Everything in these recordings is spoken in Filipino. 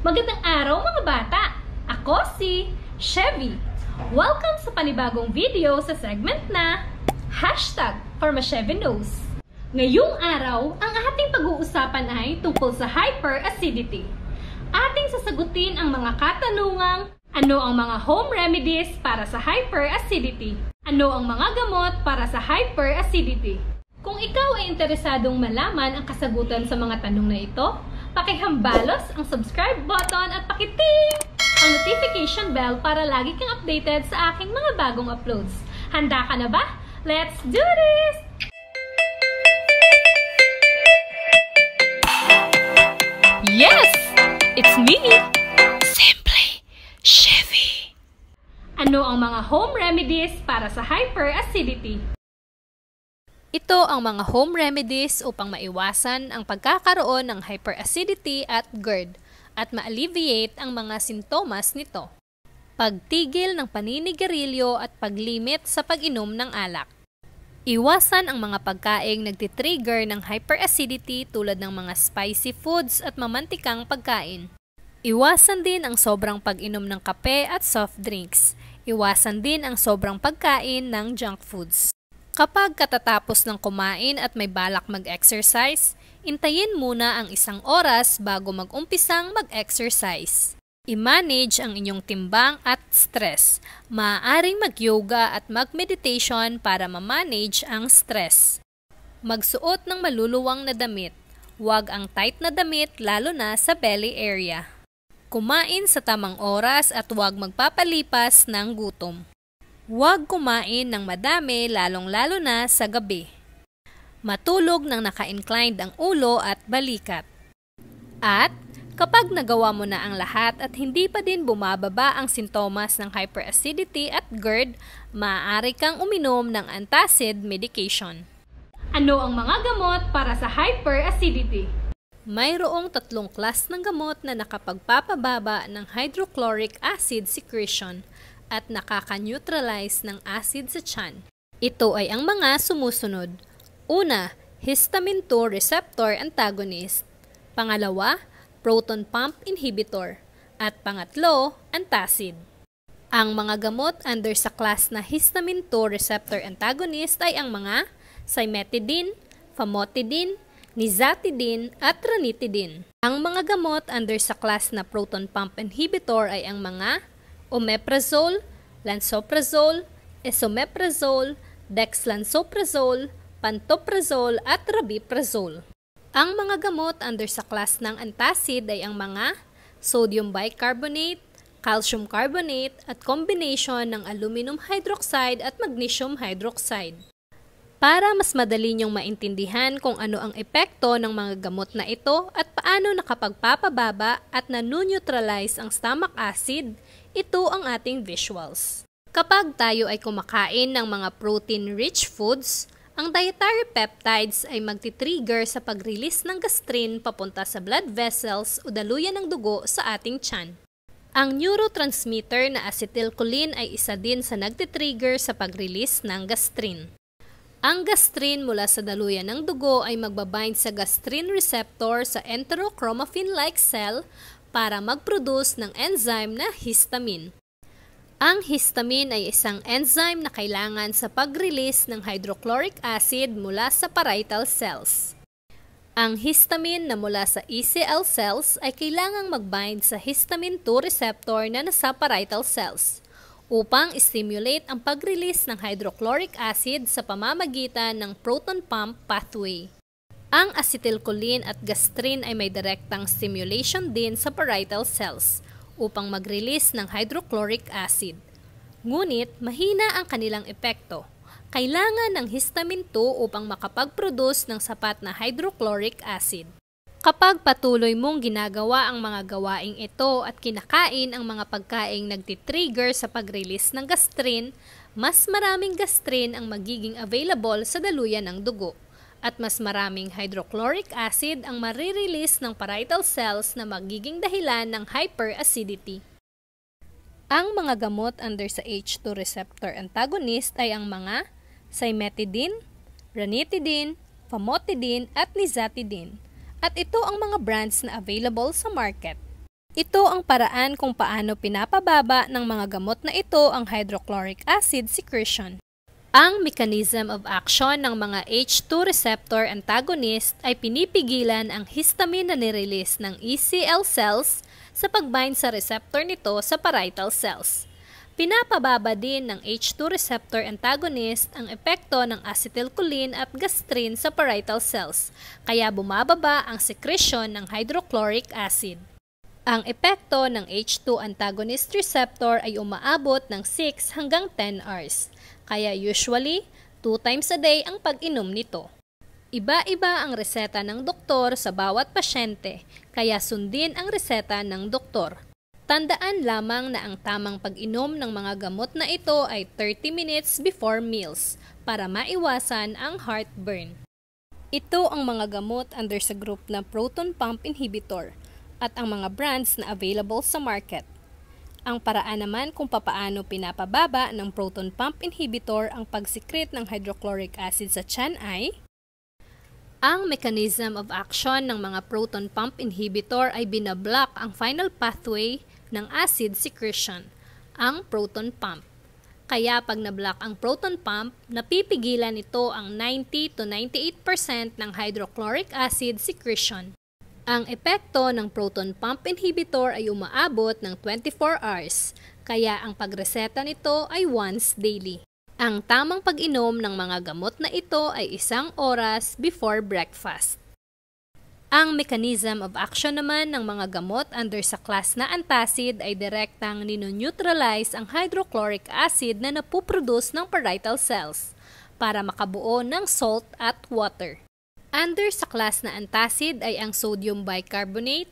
Magandang araw mga bata! Ako si Chevy. Welcome sa panibagong video sa segment na #ForMaChevyKnows. Ngayong araw, ang ating pag-uusapan ay tungkol sa hyperacidity. Ating sasagutin ang mga katanungang ano ang mga home remedies para sa hyperacidity? Ano ang mga gamot para sa hyperacidity? Kung ikaw ay interesadong malaman ang kasagutan sa mga tanong na ito, pakihambalos ang subscribe button at pakiting ang notification bell para lagi kang updated sa aking mga bagong uploads. Handa ka na ba? Let's do this! Yes! It's me! Simply Chevy! Ano ang mga home remedies para sa hyperacidity? Ito ang mga home remedies upang maiwasan ang pagkakaroon ng hyperacidity at GERD at ma-alleviate ang mga sintomas nito. Pagtigil ng paninigarilyo at paglimit sa pag-inom ng alak. Iwasan ang mga pagkaing nagtitrigger ng hyperacidity tulad ng mga spicy foods at mamantikang pagkain. Iwasan din ang sobrang pag-inom ng kape at soft drinks. Iwasan din ang sobrang pagkain ng junk foods. Kapag katatapos ng kumain at may balak mag-exercise, intayin muna ang 1 oras bago mag-umpisang mag-exercise. I-manage ang inyong timbang at stress. Maaaring mag-yoga at mag-meditation para ma-manage ang stress. Magsuot ng maluluwang na damit. Huwag ang tight na damit lalo na sa belly area. Kumain sa tamang oras at huwag magpapalipas ng gutom. Huwag kumain ng madami lalong-lalo na sa gabi. Matulog ng naka-inclined ang ulo at balikat. At kapag nagawa mo na ang lahat at hindi pa din bumababa ang sintomas ng hyperacidity at GERD, maaari kang uminom ng antacid medication. Ano ang mga gamot para sa hyperacidity? Mayroong 3 klas ng gamot na nakapagpapababa ng hydrochloric acid secretion at nakaka-neutralize ng acid sa tiyan. Ito ay ang mga sumusunod. Una, histamine 2 receptor antagonist. Pangalawa, proton pump inhibitor. At pangatlo, antacid. Ang mga gamot under sa class na histamine 2 receptor antagonist ay ang mga cimetidine, famotidine, nizatidine at ranitidine. Ang mga gamot under sa class na proton pump inhibitor ay ang mga omeprazole, lansoprazole, esomeprazole, dexlansoprazole, pantoprazole at rabiprazole. Ang mga gamot under sa class ng antacid ay ang mga sodium bicarbonate, calcium carbonate at combination ng aluminum hydroxide at magnesium hydroxide. Para mas madali niyong maintindihan kung ano ang epekto ng mga gamot na ito at paano nakapagpapababa at nanuneutralize ang stomach acid, ito ang ating visuals. Kapag tayo ay kumakain ng mga protein-rich foods, ang dietary peptides ay magti-trigger sa pag-release ng gastrin papunta sa blood vessels o daluyan ng dugo sa ating tiyan. Ang neurotransmitter na acetylcholine ay isa din sa nagti-trigger sa pag-release ng gastrin. Ang gastrin mula sa daluyan ng dugo ay magbabind sa gastrin receptor sa enterochromaffin-like cell para mag-produce ng enzyme na histamine. Ang histamine ay isang enzyme na kailangan sa pag-release ng hydrochloric acid mula sa parietal cells. Ang histamine na mula sa ECL cells ay kailangang mag-bind sa histamine 2 receptor na nasa parietal cells upang stimulate ang pag-release ng hydrochloric acid sa pamamagitan ng proton pump pathway. Ang acetylcholine at gastrin ay may direktang stimulation din sa parietal cells upang mag-release ng hydrochloric acid. Ngunit mahina ang kanilang epekto. Kailangan ng histamine 2 upang makapag-produce ng sapat na hydrochloric acid. Kapag patuloy mong ginagawa ang mga gawaing ito at kinakain ang mga pagkaing nagtitrigger sa pag-release ng gastrin, mas maraming gastrin ang magiging available sa daluyan ng dugo. At mas maraming hydrochloric acid ang marirelease ng parietal cells na magiging dahilan ng hyperacidity. Ang mga gamot under sa H2 receptor antagonist ay ang mga cimetidine, ranitidine, famotidine at nizatidine. At ito ang mga brands na available sa market. Ito ang paraan kung paano pinapababa ng mga gamot na ito ang hydrochloric acid secretion. Ang mechanism of action ng mga H2 receptor antagonist ay pinipigilan ang histamine na nirelease ng ECL cells sa pagbind sa receptor nito sa parietal cells. Pinapababa din ng H2 receptor antagonist ang epekto ng acetylcholine at gastrin sa parietal cells, kaya bumababa ang secretion ng hydrochloric acid. Ang epekto ng H2 antagonist receptor ay umaabot ng 6 hanggang 10 hours, kaya usually 2 times a day ang pag-inom nito. Iba-iba ang reseta ng doktor sa bawat pasyente, kaya sundin ang reseta ng doktor. Tandaan lamang na ang tamang pag-inom ng mga gamot na ito ay 30 minutes before meals para maiwasan ang heartburn. Ito ang mga gamot under sa group na proton pump inhibitor at ang mga brands na available sa market. Ang paraan naman kung papaano pinapababa ng proton pump inhibitor ang pagsikret ng hydrochloric acid sa tiyan ay: ang mechanism of action ng mga proton pump inhibitor ay binablock ang final pathway ng acid secretion, ang proton pump. Kaya pag nablock ang proton pump, napipigilan ito ang 90 to 98% ng hydrochloric acid secretion. Ang epekto ng proton pump inhibitor ay umaabot ng 24 hours, kaya ang pagreseta nito ay once daily. Ang tamang pag-inom ng mga gamot na ito ay 1 oras before breakfast. Ang mechanism of action naman ng mga gamot under sa class na antacid ay direktang ninoneutralize ang hydrochloric acid na napuproduce ng parietal cells para makabuo ng salt at water. Under sa class na antacid ay ang sodium bicarbonate,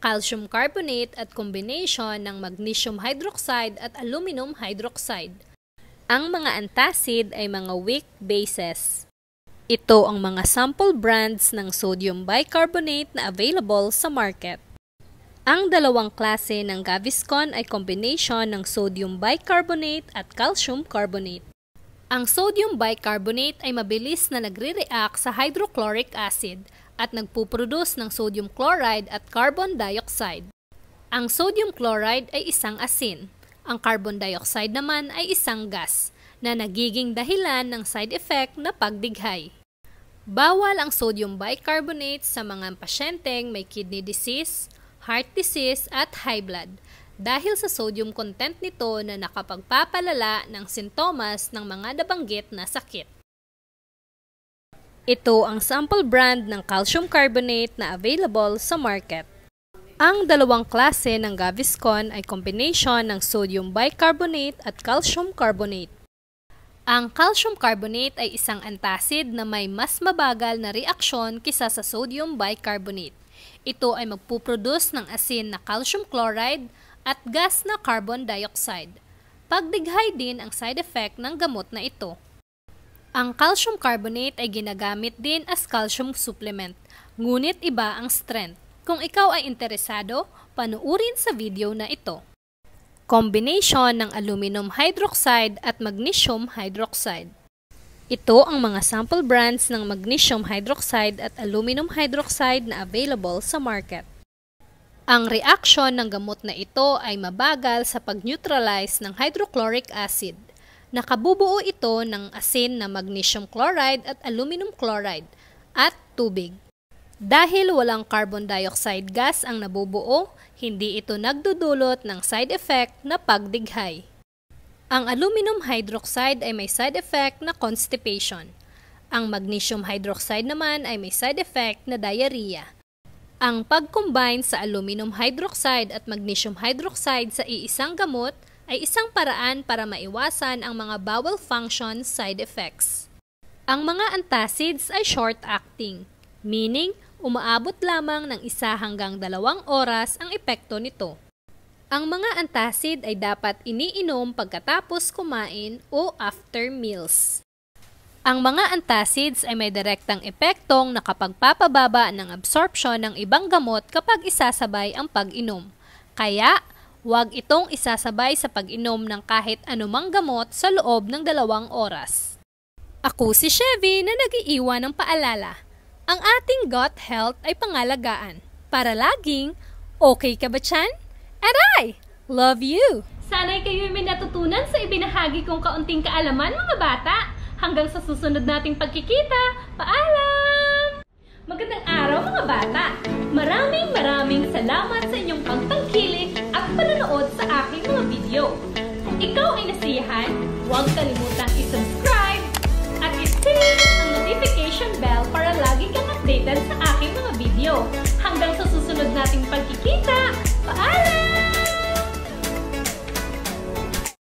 calcium carbonate at combination ng magnesium hydroxide at aluminum hydroxide. Ang mga antacid ay mga weak bases. Ito ang mga sample brands ng sodium bicarbonate na available sa market. Ang dalawang klase ng Gaviscon ay combination ng sodium bicarbonate at calcium carbonate. Ang sodium bicarbonate ay mabilis na nagre-react sa hydrochloric acid at nagpuproduce ng sodium chloride at carbon dioxide. Ang sodium chloride ay isang asin. Ang carbon dioxide naman ay isang gas na nagiging dahilan ng side effect na pagdighay. Bawal ang sodium bicarbonate sa mga pasyenteng may kidney disease, heart disease at high blood dahil sa sodium content nito na nakapagpapalala ng sintomas ng mga nabanggit na sakit. Ito ang sample brand ng calcium carbonate na available sa market. Ang dalawang klase ng Gaviscon ay combination ng sodium bicarbonate at calcium carbonate. Ang calcium carbonate ay isang antacid na may mas mabagal na reaksyon kisa sa sodium bicarbonate. Ito ay magpuproduce ng asin na calcium chloride at gas na carbon dioxide. Pagdighay din ang side effect ng gamot na ito. Ang calcium carbonate ay ginagamit din as calcium supplement, ngunit iba ang strength. Kung ikaw ay interesado, panuurin sa video na ito. Combination ng aluminum hydroxide at magnesium hydroxide. Ito ang mga sample brands ng magnesium hydroxide at aluminum hydroxide na available sa market. Ang reaksyon ng gamot na ito ay mabagal sa pag-neutralize ng hydrochloric acid. Nakabubuo ito ng asin na magnesium chloride at aluminum chloride at tubig. Dahil walang carbon dioxide gas ang nabubuo, hindi ito nagdudulot ng side effect na pagdighay. Ang aluminum hydroxide ay may side effect na constipation. Ang magnesium hydroxide naman ay may side effect na diarrhea. Ang pag-combine sa aluminum hydroxide at magnesium hydroxide sa iisang gamot ay isang paraan para maiwasan ang mga bowel function side effects. Ang mga antacids ay short-acting, meaning umaabot lamang ng 1 hanggang 2 oras ang epekto nito. Ang mga antacid ay dapat iniinom pagkatapos kumain o after meals. Ang mga antacids ay may direktang epektong nakapagpapababa ng absorption ng ibang gamot kapag isasabay ang pag-inom. Kaya, huwag itong isasabay sa pag-inom ng kahit anumang gamot sa loob ng 2 oras. Ako si Chevy na nag-iiwan ng paalala. Ang ating gut health ay pangalagaan. Para laging, okay ka ba tiyan? And I love you! Sana'y kayo'y may natutunan sa ibinahagi kong kaunting kaalaman, mga bata. Hanggang sa susunod nating pagkikita. Paalam! Magandang araw, mga bata. Maraming salamat sa inyong pagtangkilik at panonood sa aking mga video. Kung ikaw ay nasiyahan, huwag kalimutang i-subscribe at i-click ang notification bell para lagi kang updated sa aking mga video. Hanggang sa susunod nating pagkikita.